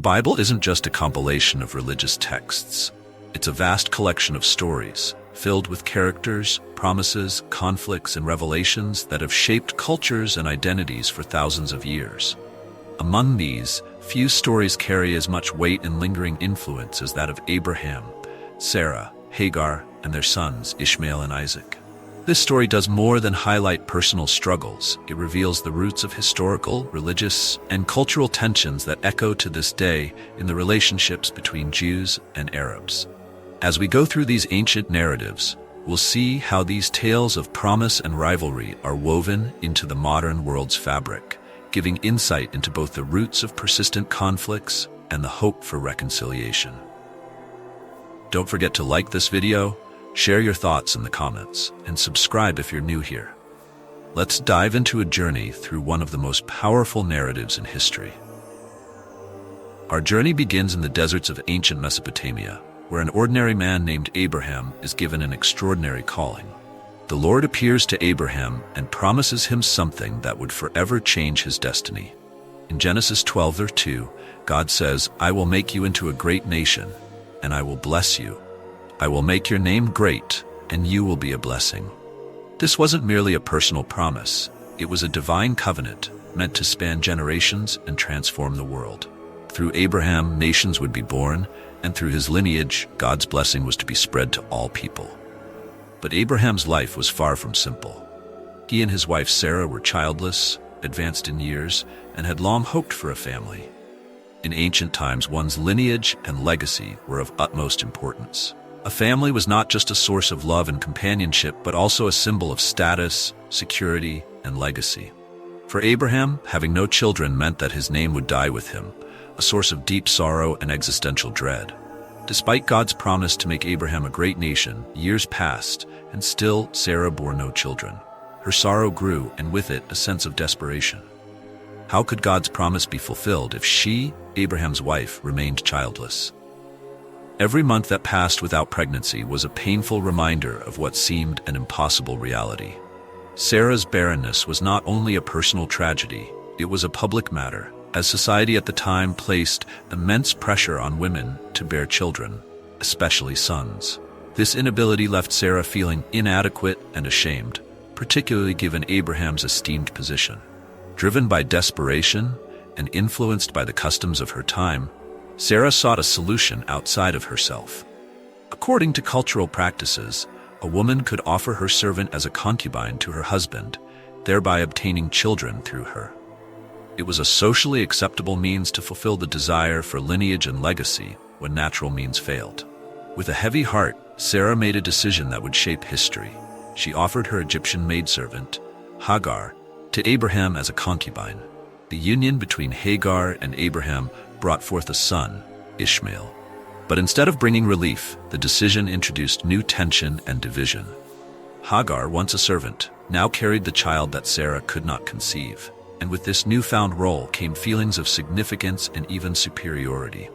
The Bible isn't just a compilation of religious texts. It's a vast collection of stories, filled with characters, promises, conflicts, and revelations that have shaped cultures and identities for thousands of years. Among these, few stories carry as much weight and lingering influence as that of Abraham, Sarah, Hagar, and their sons, Ishmael and Isaac. This story does more than highlight personal struggles. It reveals the roots of historical, religious, and cultural tensions that echo to this day in the relationships between Jews and Arabs. As we go through these ancient narratives, we'll see how these tales of promise and rivalry are woven into the modern world's fabric, giving insight into both the roots of persistent conflicts and the hope for reconciliation. Don't forget to like this video, share your thoughts in the comments, and subscribe if you're new here. Let's dive into a journey through one of the most powerful narratives in history. Our journey begins in the deserts of ancient Mesopotamia, where an ordinary man named Abraham is given an extraordinary calling. The Lord appears to Abraham and promises him something that would forever change his destiny. In Genesis 12:2, God says, "I will make you into a great nation, and I will bless you. I will make your name great, and you will be a blessing." This wasn't merely a personal promise. It was a divine covenant meant to span generations and transform the world. Through Abraham, nations would be born, and through his lineage, God's blessing was to be spread to all people. But Abraham's life was far from simple. He and his wife Sarah were childless, advanced in years, and had long hoped for a family. In ancient times, one's lineage and legacy were of utmost importance. A family was not just a source of love and companionship, but also a symbol of status, security, and legacy. For Abraham, having no children meant that his name would die with him, a source of deep sorrow and existential dread. Despite God's promise to make Abraham a great nation, years passed, and still Sarah bore no children. Her sorrow grew, and with it, a sense of desperation. How could God's promise be fulfilled if she, Abraham's wife, remained childless? Every month that passed without pregnancy was a painful reminder of what seemed an impossible reality. Sarah's barrenness was not only a personal tragedy, it was a public matter, as society at the time placed immense pressure on women to bear children, especially sons. This inability left Sarah feeling inadequate and ashamed, particularly given Abraham's esteemed position. Driven by desperation and influenced by the customs of her time, Sarah sought a solution outside of herself. According to cultural practices, a woman could offer her servant as a concubine to her husband, thereby obtaining children through her. It was a socially acceptable means to fulfill the desire for lineage and legacy when natural means failed. With a heavy heart, Sarah made a decision that would shape history. She offered her Egyptian maidservant, Hagar, to Abraham as a concubine. The union between Hagar and Abraham brought forth a son, Ishmael. But instead of bringing relief, the decision introduced new tension and division. Hagar, once a servant, now carried the child that Sarah could not conceive. And with this newfound role came feelings of significance and even superiority.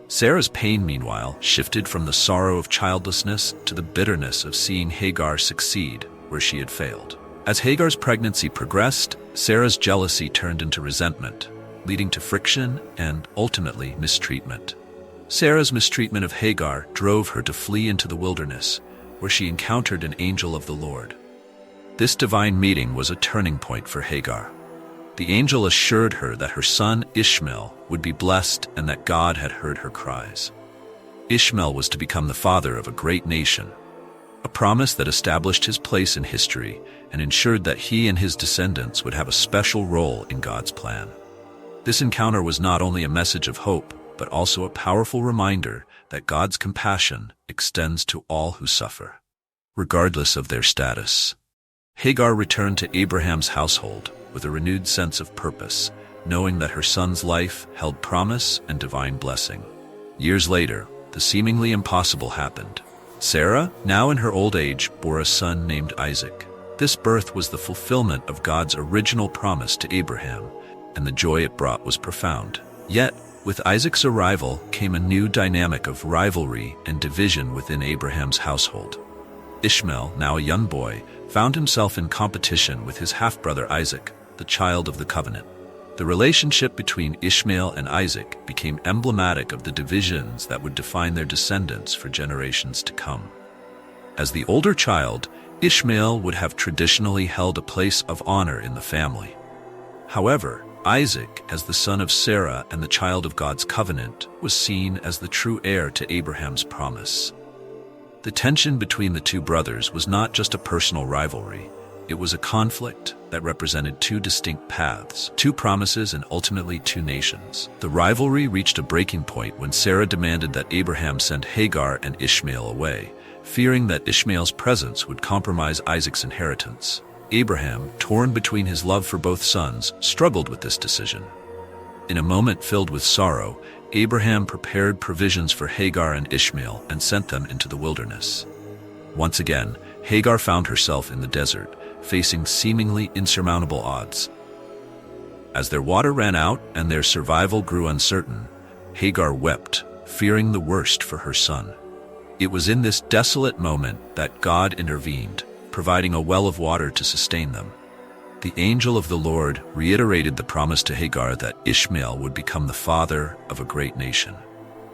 Sarah's pain, meanwhile, shifted from the sorrow of childlessness to the bitterness of seeing Hagar succeed where she had failed. As Hagar's pregnancy progressed, Sarah's jealousy turned into resentment, leading to friction and, ultimately, mistreatment. Sarah's mistreatment of Hagar drove her to flee into the wilderness, where she encountered an angel of the Lord. This divine meeting was a turning point for Hagar. The angel assured her that her son Ishmael would be blessed and that God had heard her cries. Ishmael was to become the father of a great nation, a promise that established his place in history and ensured that he and his descendants would have a special role in God's plan. This encounter was not only a message of hope, but also a powerful reminder that God's compassion extends to all who suffer, regardless of their status. Hagar returned to Abraham's household with a renewed sense of purpose, knowing that her son's life held promise and divine blessing. Years later, the seemingly impossible happened. Sarah, now in her old age, bore a son named Isaac. This birth was the fulfillment of God's original promise to Abraham, and the joy it brought was profound. Yet, with Isaac's arrival came a new dynamic of rivalry and division within Abraham's household. Ishmael, now a young boy, found himself in competition with his half-brother Isaac, the child of the covenant. The relationship between Ishmael and Isaac became emblematic of the divisions that would define their descendants for generations to come. As the older child, Ishmael would have traditionally held a place of honor in the family. However, Isaac, as the son of Sarah and the child of God's covenant, was seen as the true heir to Abraham's promise. The tension between the two brothers was not just a personal rivalry. It was a conflict that represented two distinct paths, two promises, and ultimately two nations. The rivalry reached a breaking point when Sarah demanded that Abraham send Hagar and Ishmael away, fearing that Ishmael's presence would compromise Isaac's inheritance. Abraham, torn between his love for both sons, struggled with this decision. In a moment filled with sorrow, Abraham prepared provisions for Hagar and Ishmael and sent them into the wilderness. Once again, Hagar found herself in the desert, facing seemingly insurmountable odds. As their water ran out and their survival grew uncertain, Hagar wept, fearing the worst for her son. It was in this desolate moment that God intervened, providing a well of water to sustain them. The angel of the Lord reiterated the promise to Hagar that Ishmael would become the father of a great nation.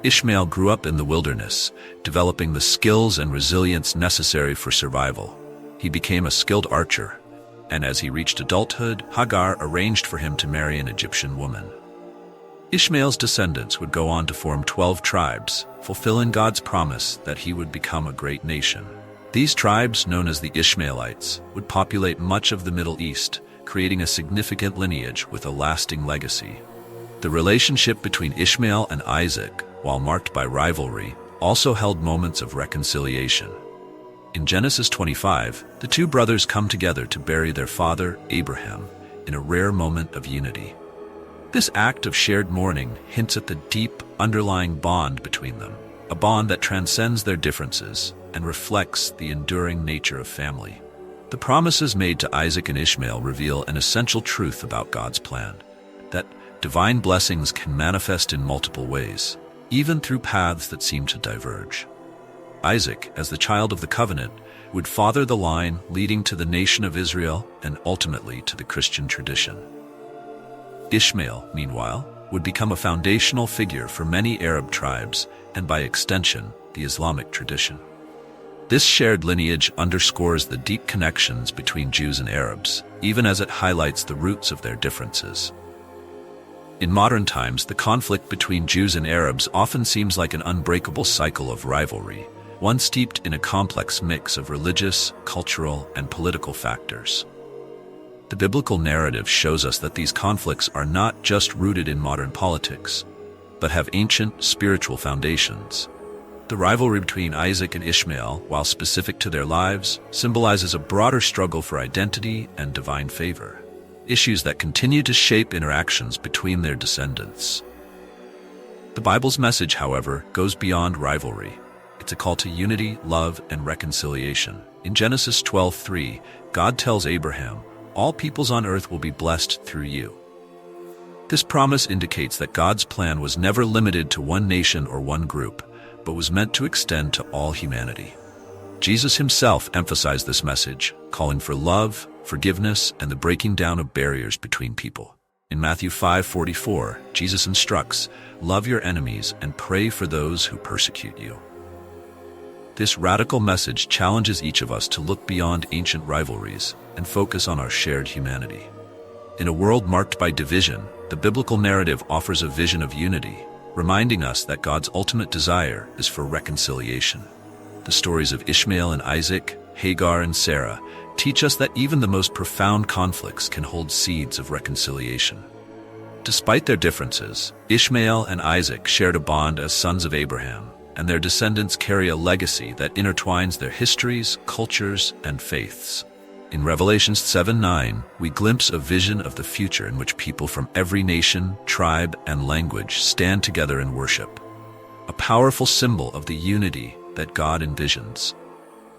Ishmael grew up in the wilderness, developing the skills and resilience necessary for survival. He became a skilled archer, and as he reached adulthood, Hagar arranged for him to marry an Egyptian woman. Ishmael's descendants would go on to form 12 tribes, fulfilling God's promise that he would become a great nation. These tribes, known as the Ishmaelites, would populate much of the Middle East, creating a significant lineage with a lasting legacy. The relationship between Ishmael and Isaac, while marked by rivalry, also held moments of reconciliation. In Genesis 25, the two brothers come together to bury their father, Abraham, in a rare moment of unity. This act of shared mourning hints at the deep, underlying bond between them, a bond that transcends their differences and reflects the enduring nature of family. The promises made to Isaac and Ishmael reveal an essential truth about God's plan, that divine blessings can manifest in multiple ways, even through paths that seem to diverge. Isaac, as the child of the covenant, would father the line leading to the nation of Israel and ultimately to the Christian tradition. Ishmael, meanwhile, would become a foundational figure for many Arab tribes and, by extension, the Islamic tradition. This shared lineage underscores the deep connections between Jews and Arabs, even as it highlights the roots of their differences. In modern times, the conflict between Jews and Arabs often seems like an unbreakable cycle of rivalry, one steeped in a complex mix of religious, cultural, and political factors. The biblical narrative shows us that these conflicts are not just rooted in modern politics, but have ancient spiritual foundations. The rivalry between Isaac and Ishmael, while specific to their lives, symbolizes a broader struggle for identity and divine favor, issues that continue to shape interactions between their descendants. The Bible's message, however, goes beyond rivalry. It's a call to unity, love, and reconciliation. In Genesis 12:3, God tells Abraham, "All peoples on earth will be blessed through you." This promise indicates that God's plan was never limited to one nation or one group, but was meant to extend to all humanity. Jesus himself emphasized this message, calling for love, forgiveness, and the breaking down of barriers between people. In Matthew 5:44, Jesus instructs, "Love your enemies and pray for those who persecute you." This radical message challenges each of us to look beyond ancient rivalries and focus on our shared humanity. In a world marked by division, the biblical narrative offers a vision of unity, reminding us that God's ultimate desire is for reconciliation. The stories of Ishmael and Isaac, Hagar and Sarah, teach us that even the most profound conflicts can hold seeds of reconciliation. Despite their differences, Ishmael and Isaac shared a bond as sons of Abraham, and their descendants carry a legacy that intertwines their histories, cultures, and faiths. In Revelation 7:9, we glimpse a vision of the future in which people from every nation, tribe, and language stand together in worship, a powerful symbol of the unity that God envisions.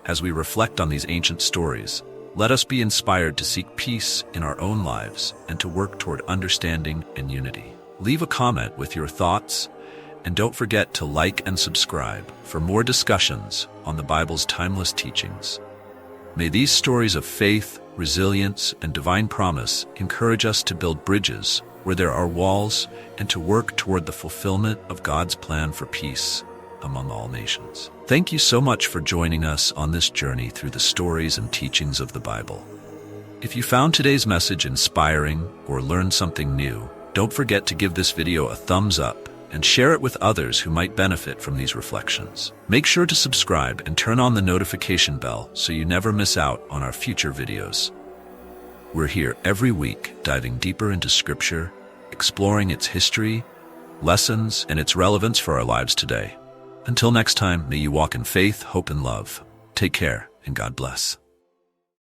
As we reflect on these ancient stories, let us be inspired to seek peace in our own lives and to work toward understanding and unity. Leave a comment with your thoughts, and don't forget to like and subscribe for more discussions on the Bible's timeless teachings. May these stories of faith, resilience, and divine promise encourage us to build bridges where there are walls, and to work toward the fulfillment of God's plan for peace among all nations. Thank you so much for joining us on this journey through the stories and teachings of the Bible. If you found today's message inspiring or learned something new, don't forget to give this video a thumbs up and share it with others who might benefit from these reflections. Make sure to subscribe and turn on the notification bell so you never miss out on our future videos. We're here every week, diving deeper into Scripture, exploring its history, lessons, and its relevance for our lives today. Until next time, may you walk in faith, hope, and love. Take care, and God bless.